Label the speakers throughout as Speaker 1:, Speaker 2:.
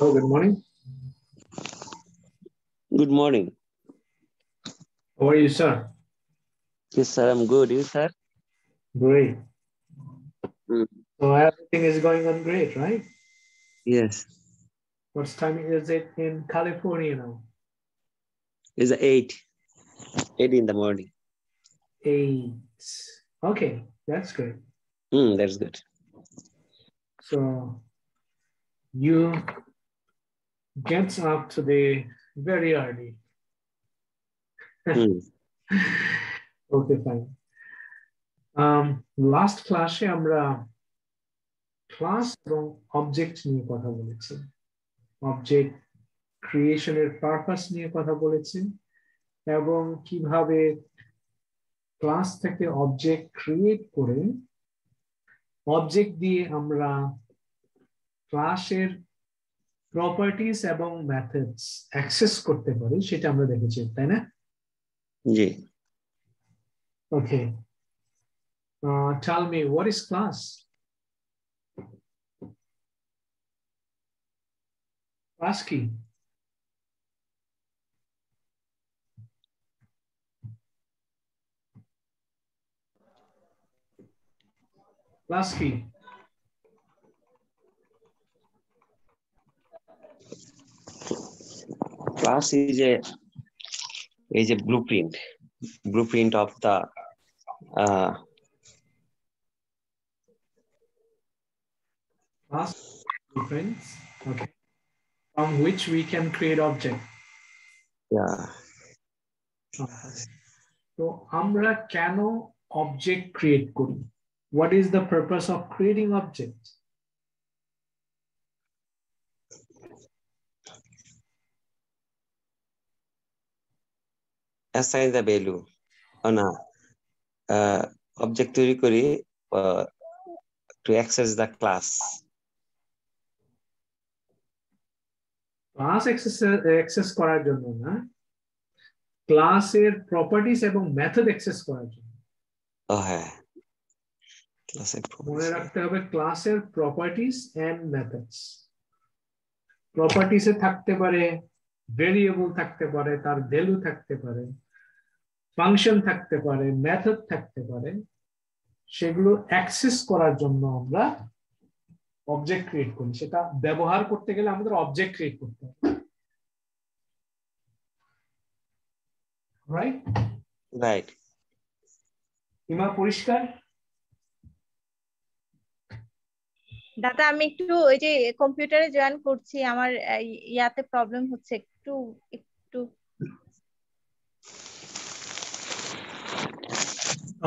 Speaker 1: Oh, good morning.
Speaker 2: Good morning.
Speaker 1: How are you, sir?
Speaker 2: Yes, sir, I'm good. You, sir?
Speaker 1: Great.
Speaker 2: Mm.
Speaker 1: So everything is going on great, right?
Speaker 2: Yes.
Speaker 1: What time is it in California now?
Speaker 2: It's 8 in the morning.
Speaker 1: 8. Okay, that's good.
Speaker 2: That's good.
Speaker 1: So you get up today very early. Okay, fine. Last class আমরা class এবং object নিয়ে কথা বলেছি। Object ক্রিয়েশনের purpose নিয়ে কথা বলেছি এবং কিভাবে ক্লাস থেকে অবজেক্ট ক্রিয়েট করে অবজেক্ট দিয়ে আমরা ক্লাসের প্রপার্টিজ এবং মেথডস অ্যাক্সেস করতে পারি সেটা আমরা দেখেছি, তাই না?
Speaker 2: জি।
Speaker 1: Okay, tell me what is class? Class কি? ক্লাস কি?
Speaker 2: Class is a blueprint of the
Speaker 1: Class blueprints, okay, from which we can create object.
Speaker 2: Yeah.
Speaker 1: So আমরা কেন অবজেক্ট ক্রিয়েট করি? What is the purpose of creating objects?
Speaker 2: Assign the value on a object তৈরি করি to access the class.
Speaker 1: Class access করার জন্য না, ক্লাসের properties এবং মেথড অ্যাক্সেস করার জন্য।
Speaker 2: হ্যাঁ, ক্লাসের
Speaker 1: মনে রাখতে হবে ক্লাসের প্রপার্টিজ এন্ড মেথডস। প্রপার্টিসে থাকতে পারে ভেরিয়েবল, থাকতে পারে তার ভ্যালু, থাকতে পারে ফাংশন, থাকতে পারে মেথড, থাকতে পারে। সেগুলো অ্যাক্সেস করার জন্য আমরা অবজেক্ট ক্রিয়েট করি। সেটা ব্যবহার করতে গেলে আমাদের অবজেক্ট ক্রিয়েট করতে হবে, রাইট?
Speaker 2: রাইট।
Speaker 1: ইমা পরিষ্কার?
Speaker 3: দাদা আমি একটু ওই যে কম্পিউটারে জয়েন করছি, আমার ইয়াতে প্রবলেম হচ্ছে একটু।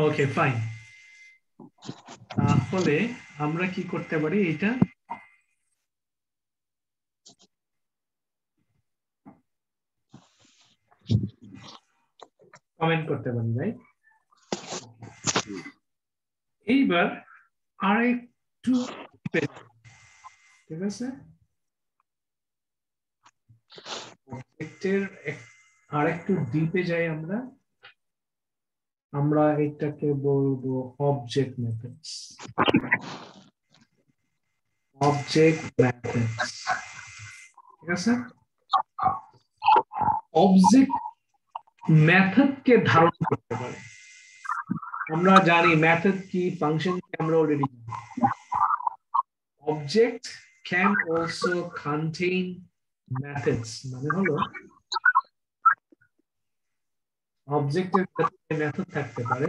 Speaker 1: ওকে, ফাইন। তাহলে আমরা কি করতে পারি? এটা কমেন্ট করতে পারি, রাইট? এইবার আরেকটু, ঠিক আছে, অবজেক্টের আরেকটু ডিপে যাই আমরা এটাকে বলবো অবজেক্ট মেথডস। অবজেক্ট মেথডস, ঠিক আছে? অবজেক্ট মেথডকে ধারণ করতে পারে। আমরা জানি মেথড কি, ফাংশন কি, আমরা অলরেডি জানি। Object can also contain methods, মানে হলো অবজেক্টের ভেতরে মেথড থাকতে পারে।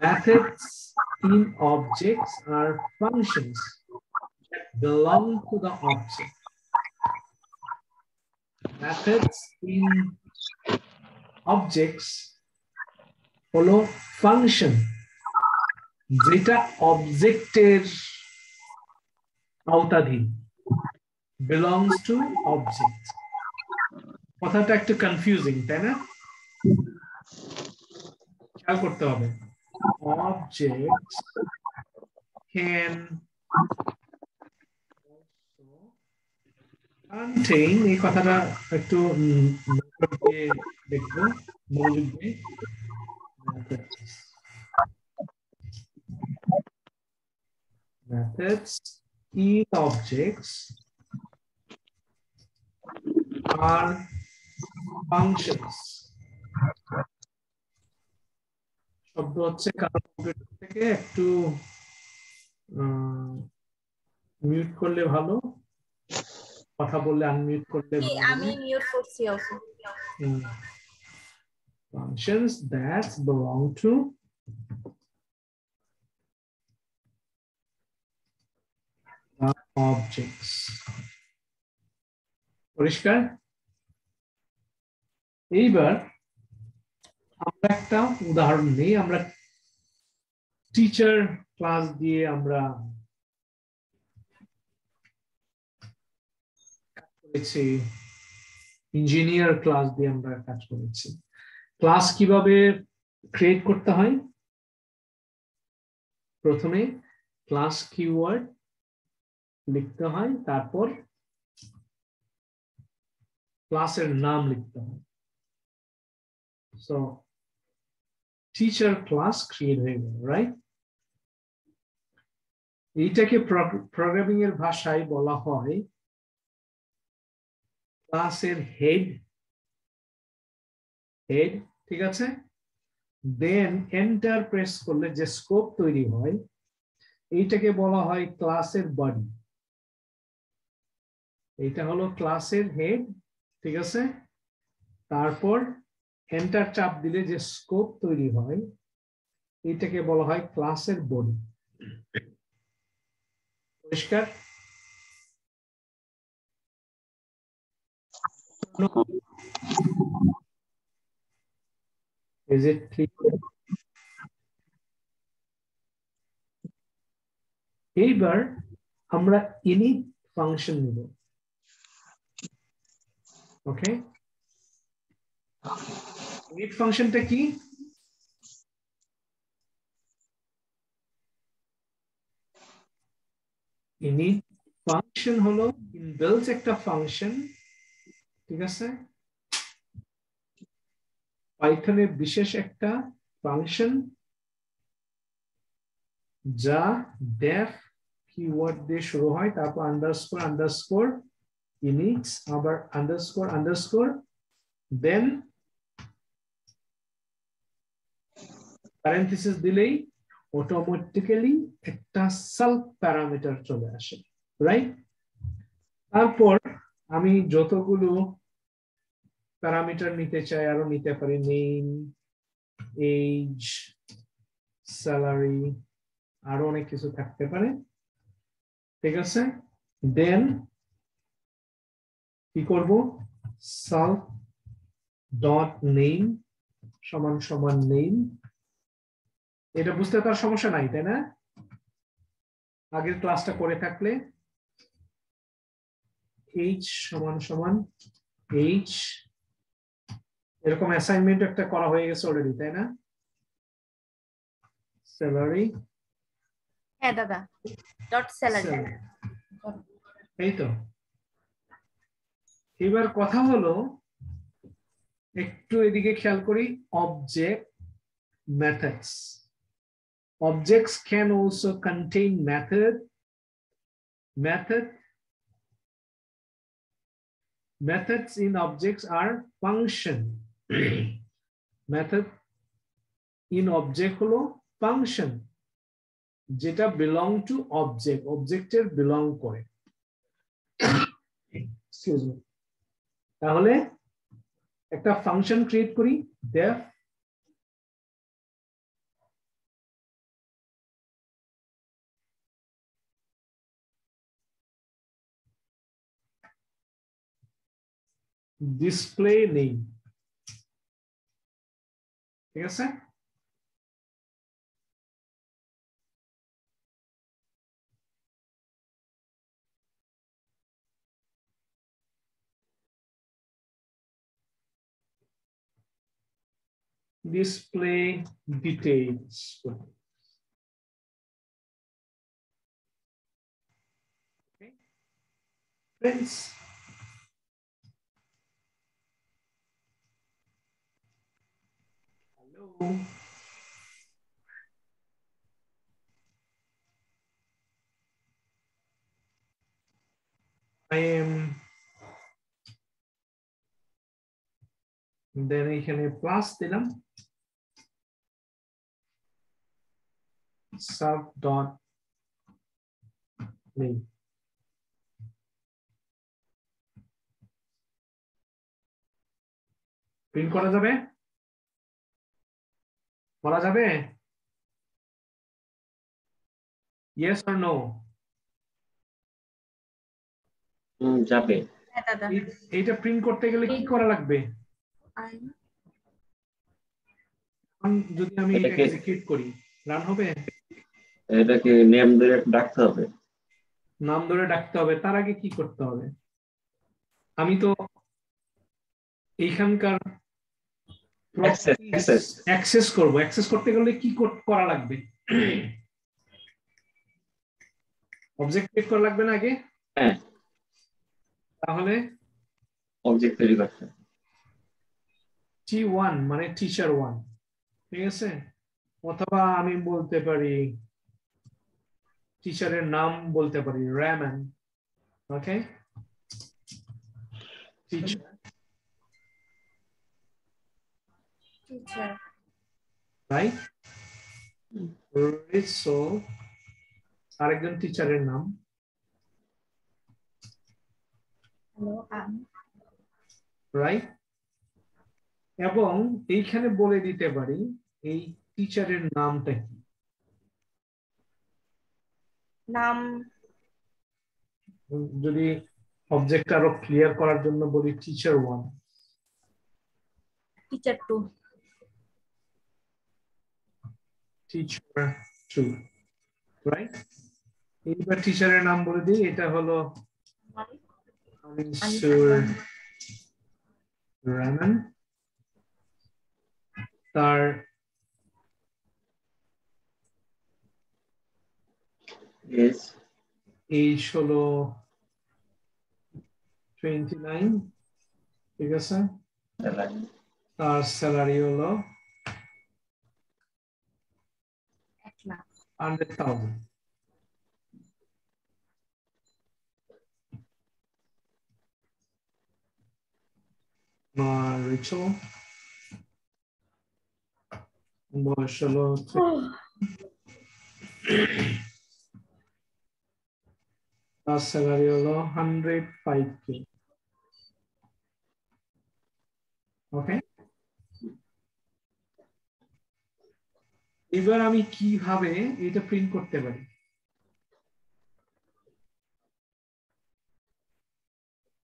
Speaker 1: Methods in objects R functions that belong to the object. Methods in objects হলো ফাংশন যেটা অবজেক্টের আওতাধীন, belongs to object। কথাটা একটু কনফিউজিং, তাই না? খেয়াল করতে হবে। Objects can contain, এই কথাটা একটু দেখবো মনোযোগ দিয়ে। Methods in objects are functions. শব্দ হচ্ছে কারো কম্পিউটার থেকে একটু মিউট করলে ভালো, কথা বললে আনমিউট করলে ভালো।
Speaker 3: আমি মিউট করছি ওকে।
Speaker 1: Functions that belong to the objects. পরিষ্কার? এইবার আমরা একটা উদাহরণ নেই। আমরা টিচার ক্লাস দিয়ে আমরা কাজ করেছি, ইঞ্জিনিয়ার ক্লাস দিয়ে আমরা কাজ করেছি। ক্লাস কিভাবে ক্রিয়েট করতে হয়? প্রথমে ক্লাস কিওয়ার্ড লিখতে হয়, তারপর ক্লাসের নাম লিখতে হয়। সো টিচার ক্লাস ক্রিয়েট হয়ে গেল, রাইট? এইটাকে প্রোগ্রামিং এর ভাষায় বলা হয় ক্লাসের হেড, ঠিক আছে? দেন এন্টার প্রেস করলে যে স্কোপ তৈরি হয় এইটাকে বলা হয় ক্লাসের বডি। এইটা হলো ক্লাসের হেড, ঠিক আছে? তারপর এন্টার চাপ দিলে যে স্কোপ তৈরি হয় এটাকে বলা হয় ক্লাসের বডি। পরিষ্কার? Is it clear? এইবার আমরা ইনিট ফাংশন নিব। ওকে, ইনিট ফাংশনটা কি? ইনিট ফাংশন হলো ইনবিল্ট একটা ফাংশন, ঠিক আছে? পাইথনের বিশেষ একটা ফাংশন যা ডেফ কিওয়ার্ড দিয়ে শুরু হয়, তারপর আন্ডারস্কোর আন্ডারস্কোর ইনিটস, আবার আন্ডারস্কোর আন্ডারস্কোর, দেন প্যারেনথেসিস দিলেই অটোমেটিক্যালি একটা সেলফ প্যারামিটার চলে আসে, রাইট? তারপর আমি যতগুলো প্যারামিটার নিতে চাই আরো নিতে পারি, নেম, এজ, স্যালারি, আরো অনেক কিছু থাকতে পারে, ঠিক আছে? দেন কি করব? সেলফ ডট নেম সমান সমান নেম। এটা বুঝতে তার সমস্যা নাই, তাই না? আগের ক্লাসটা করে থাকলে এইচ সমান সমান এইচ, এরকম অ্যাসাইনমেন্ট একটা করা হয়ে গেছে অলরেডি, তাই না? স্যালারি,
Speaker 3: হ্যাঁ দাদা, ডট স্যালারি।
Speaker 1: এই তো। এবার কথা হলো একটু এদিকে খেয়াল করি, object methods. Objects can also contain methods in objects are function. Method in object হলো function যেটা belong to object এর belong করে। Excuse me. তাহলে একটা ফাংশন ক্রিয়েট করি, def display name, ঠিক আছে? Display details. Okay. Friends, hello. I am then এখানে প্লাস দিলাম sub dot name প্রিন্ট করা যাবে yes or no
Speaker 2: যাবে
Speaker 1: এইটা প্রিন্ট করতে গেলে কি করা লাগবে যদি আমি এটা এক্সিকিউট করি রান হবে
Speaker 2: এটাকে নেম ধরে ডাকতে হবে
Speaker 1: নাম ধরে ডাকতে হবে তার আগে কি করতে হবে আমি তো এইখানকার অ্যাক্সেস করব অ্যাক্সেস করতে গেলে কি করা লাগবে অবজেক্ট ক্রিয়েট করা লাগবে না আগে
Speaker 2: হ্যাঁ
Speaker 1: তাহলে
Speaker 2: অবজেক্ট তৈরি করতে
Speaker 1: T1 মানে টিচার 1 ঠিক আছে অথবা আমি বলতে পারি টিচারের নাম বলতে পারি রামান ওকে টিচার রাইট সো আরেকজন টিচারের নাম রাইট এবং এইখানে বলে দিতে পারি এই টিচারের নামটা কি
Speaker 3: নাম
Speaker 1: যদি অবজেক্ট আরো ক্লিয়ার করার জন্য বলি টিচার 1
Speaker 3: টিচার 2
Speaker 1: টিচার 2 রাইট এইবার টিচারের নাম বলে দিই এটা হলো আনিসুর রহমান তার এজ হলো 29 ঠিক আছে তার স্যালারি হলো 100,000 রিচো বয়স হলো তার স্যালারি হলো 105K ওকে এবার আমি কিভাবে এটা প্রিন্ট করতে পারি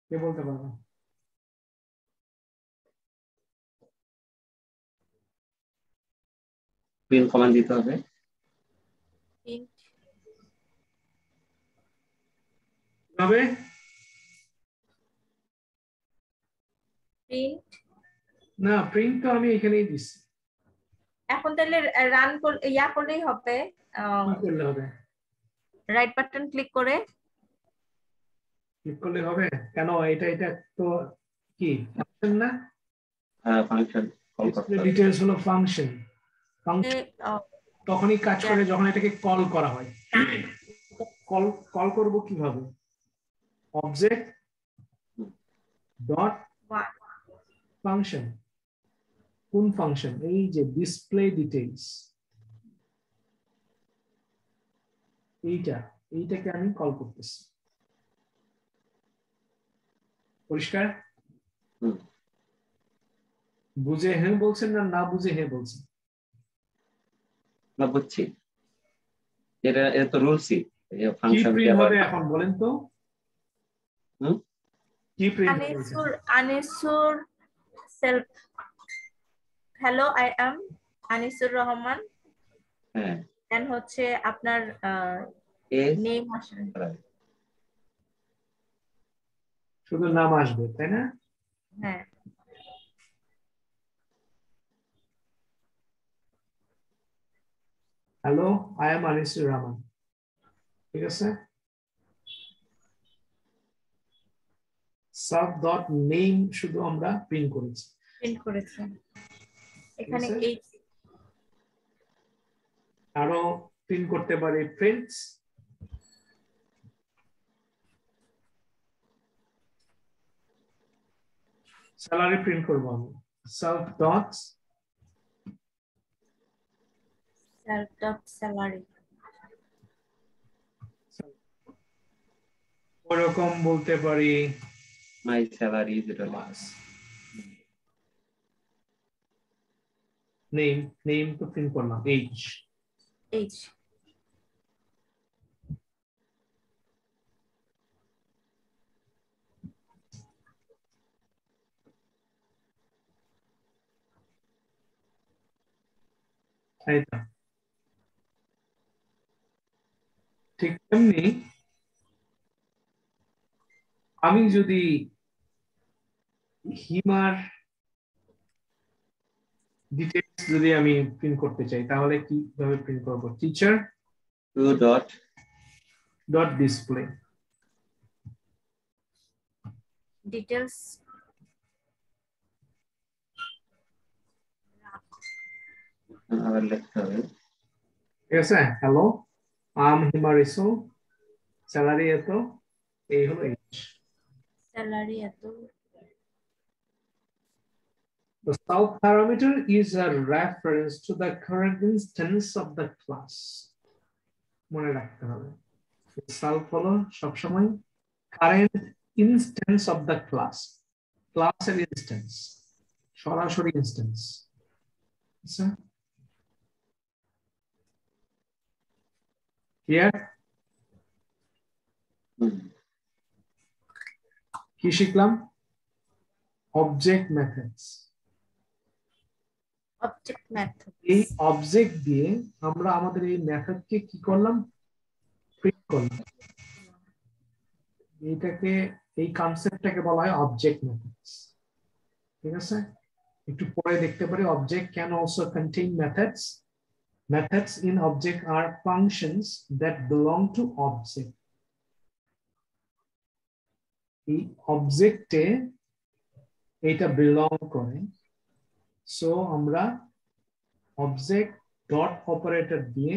Speaker 1: কে বলতে পারবে
Speaker 2: প্রিন্ট কমান্ড দিতে হবে
Speaker 1: হবে
Speaker 3: প্রিন্ট
Speaker 1: না প্রিন্ট তো আমি এখানেই দিছি
Speaker 3: এখন তাহলে রান করলেই হবে
Speaker 1: কি করলে হবে
Speaker 3: রাইট বাটন ক্লিক করলে
Speaker 1: হবে কেন এটা তো কি ফাংশন না
Speaker 2: হ্যাঁ ফাংশন কল করতে হবে
Speaker 1: ডিটেইলস হলো ফাংশন তখনই কাজ করে যখন এটাকে কল করা হয় কল করব কিভাবে অবজেক্ট ডট ফাংশন কোন ফাংশন এই যে ডিসপ্লে ডিটেইলস এইটাকে আমি কল করতেছি পরিষ্কার বুঝে হ্যাঁ বলছেন না বুঝে হ্যাঁ বলছেন
Speaker 2: না বুঝছি এটা তো রুলসই
Speaker 1: কি প্রিন্ট হবে এখন বলেন তো কি print
Speaker 3: Anisur self hello I am Anisur Rahman
Speaker 2: হ্যাঁ
Speaker 3: দেন হচ্ছে আপনার নেম আসবে
Speaker 1: শুধু নাম আসবে তাই না
Speaker 3: হ্যাঁ
Speaker 1: hello I am Anisur Rahman ঠিক আছে সাব ডট নেম শুধু আমরা প্রিন্ট করেছি
Speaker 3: এখানে এই
Speaker 1: আরো প্রিন্ট করতে পারি প্রিন্টস স্যালারি প্রিন্ট করব আমি self dot
Speaker 3: salary
Speaker 1: ওরকম বলতে পারি
Speaker 2: my salary is
Speaker 1: class name তো প্রিন্ট করলাম age এইটা ঠিক তেমনি আমি যদি হিমার ডিটেইলস যদি আমি প্রিন্ট করতে চাই তাহলে কিভাবে প্রিন্ট করব টিচার ডট ডিসপ্লে
Speaker 3: details
Speaker 2: আবার লিখতে হবে
Speaker 1: ঠিক আছে হ্যালো হিমা রিসো স্যালারি এত এই হলো এইচ
Speaker 3: salary এত
Speaker 1: The self parameter is a reference to the current instance of the class. মনে রাখতে হবে self হলো সবসময় current instance of the class. Class এর instance. সরাসরি instance. আচ্ছা ক্লিয়ার কি শিখলাম অবজেক্ট মেথডস
Speaker 3: object method
Speaker 1: এই অবজেক্ট দিয়ে আমরা আমাদের এই মেথডকে কি করলাম প্রিন্ট করলাম এইটাকে এই কনসেপ্টটাকে বলা হয় অবজেক্ট মেথডস ঠিক আছে একটু পরে দেখতে পারি object can also contain methods methods in object are functions that belong to object এই অবজেক্টে এটা বিলং করে সো আমরা অবজেক্ট ডট অপারেটর দিয়ে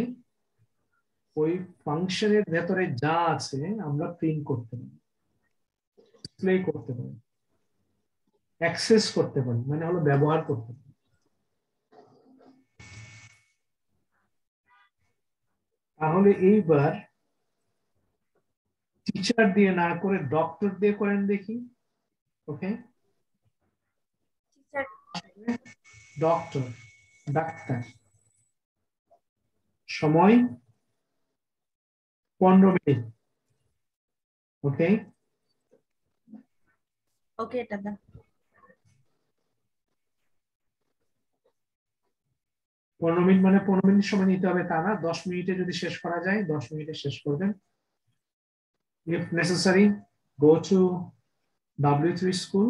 Speaker 1: ওই ফাংশনের ভেতরে যা আছে আমরা প্রিন্ট করতে পারি ডিসপ্লে করতে পারি অ্যাক্সেস করতে পারি মানে হলো ব্যবহার করতে পারি তাহলে এইবার টিচার দিয়ে না করে ডক্টর দিয়ে করেন দেখি ওকে
Speaker 3: teacher
Speaker 1: ডক্টর ডাক্তার সময় 15 মিনিট ওকে
Speaker 3: okay দাদা
Speaker 1: 15 মিনিট মানে 15 মিনিট সময় নিতে হবে তা না 10 মিনিটে যদি শেষ করা যায় 10 মিনিটে শেষ করবেন if necessary go to W3 school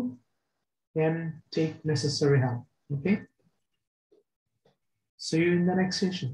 Speaker 1: and take necessary help okay see you in the next session